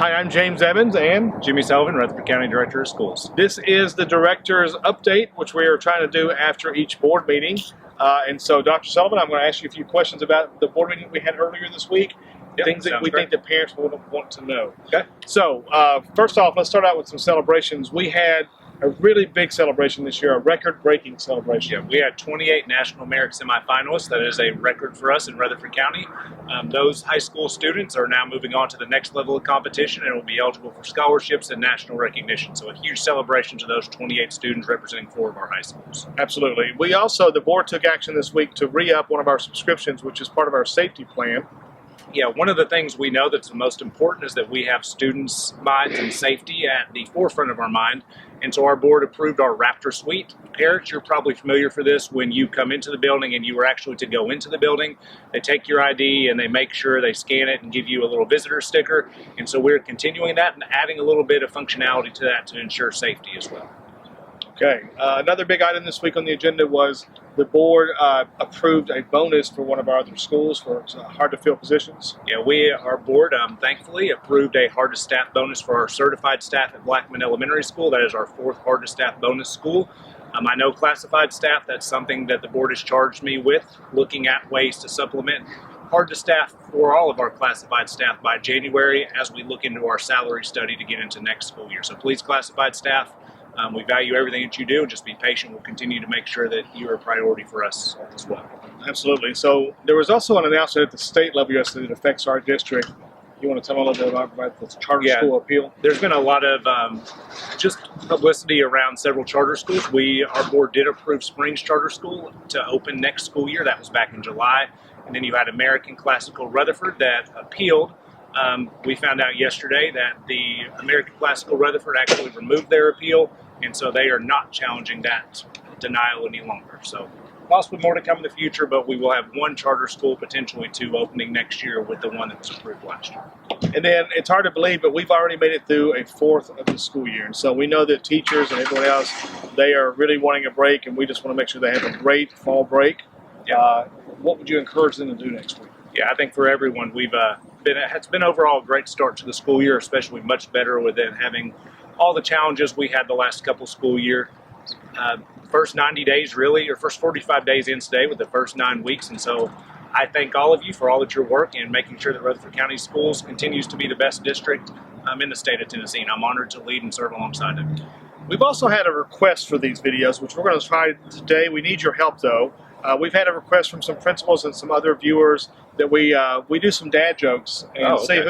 Hi, I'm James Evans and Jimmy Sullivan, Rutherford County Director of Schools. this is the Director's Update, which we are trying to do after each board meeting. And so, Dr. Sullivan, I'm going to ask you a few questions about the board meeting we had earlier this week, things that we think that parents will want to know. Okay. So, first off, let's start out with some celebrations. We had a really big celebration this year, a record-breaking celebration. Yeah, we had 28 National Merit semifinalists. That is a record for us in Rutherford County. Those high school students are now moving on to the next level of competition and will be eligible for scholarships and national recognition. So a huge celebration to those 28 students representing 4 of our high schools. Absolutely. We also, the board took action this week to re-up one of our subscriptions, which is part of our safety plan. Yeah, one of the things we know that's the most important is that we have students' minds and safety at the forefront of our mind. And so our board approved our Raptor Suite. Parents, you're probably familiar for this when you come into the building and you were actually to go into the building. They take your ID and they make sure they scan it and give you a little visitor sticker. And so we're continuing that and adding a little bit of functionality to that to ensure safety as well. Okay. Another big item this week on the agenda was the board approved a bonus for one of our other schools for hard-to-fill positions. Yeah, our board thankfully approved a hard-to-staff bonus for our certified staff at Blackman Elementary School. That is our 4th hard-to-staff bonus school. I know classified staff, that's something that the board has charged me with, looking at ways to supplement hard-to-staff for all of our classified staff by January as we look into our salary study to get into next school year. So please, classified staff, we value everything that you do. Just be patient. We'll continue to make sure that you're a priority for us as well. Absolutely. So there was also an announcement at the state level yesterday that affects our district. You want to tell them a little bit about the charter school appeal? There's been a lot of just publicity around several charter schools. Our board did approve Springs Charter School to open next school year. That was back in July. And then you had American Classical Rutherford that appealed. We found out yesterday that the American Classical Rutherford actually removed their appeal, and so they are not challenging that denial any longer. So possibly more to come in the future, but we will have one charter school, potentially 2, opening next year with the one that was approved last year. And then it's hard to believe, but we've already made it through a 4th of the school year. And so we know that teachers and everyone else, they are really wanting a break, and we just want to make sure they have a great fall break. Yeah. What would you encourage them to do next week? Yeah, I think for everyone, it's been overall a great start to the school year, especially much better with it having all the challenges we had the last couple school year. First 90 days really, or first 45 days in today with the first 9 weeks. And so I thank all of you for all that your work and making sure that Rutherford County Schools continues to be the best district in the state of Tennessee. And I'm honored to lead and serve alongside of you. We've also had a request for these videos, which we're going to try today. We need your help though. We've had a request from some principals and some other viewers that we do some dad jokes and see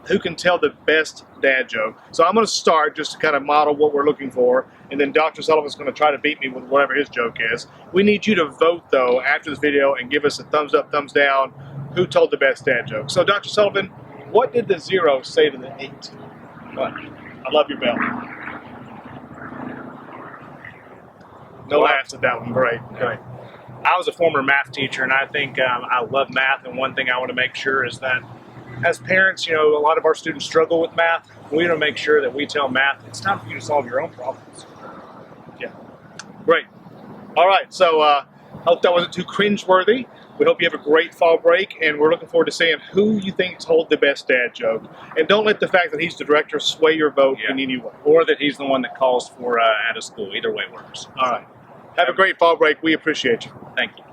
who can tell the best dad joke. So I'm going to start just to kind of model what we're looking for, and then Dr. Sullivan's going to try to beat me with whatever his joke is. We need you to vote though after this video and give us a thumbs up, thumbs down, who told the best dad joke. So Dr. Sullivan, what did the 0 say to the 8? What? I love your bell. No laughs at that one. Great. Great. I was a former math teacher, and I think I love math, and one thing I want to make sure is that as parents, a lot of our students struggle with math. We want to make sure that we tell math, it's time for you to solve your own problems. Yeah. Great. All right, so I hope that wasn't too cringeworthy. We hope you have a great fall break, and we're looking forward to seeing who you think told the best dad joke. And don't let the fact that he's the director sway your vote in any way. Or that he's the one that calls for at a school. Either way works. All right. Have a great fall break. We appreciate you. Thank you.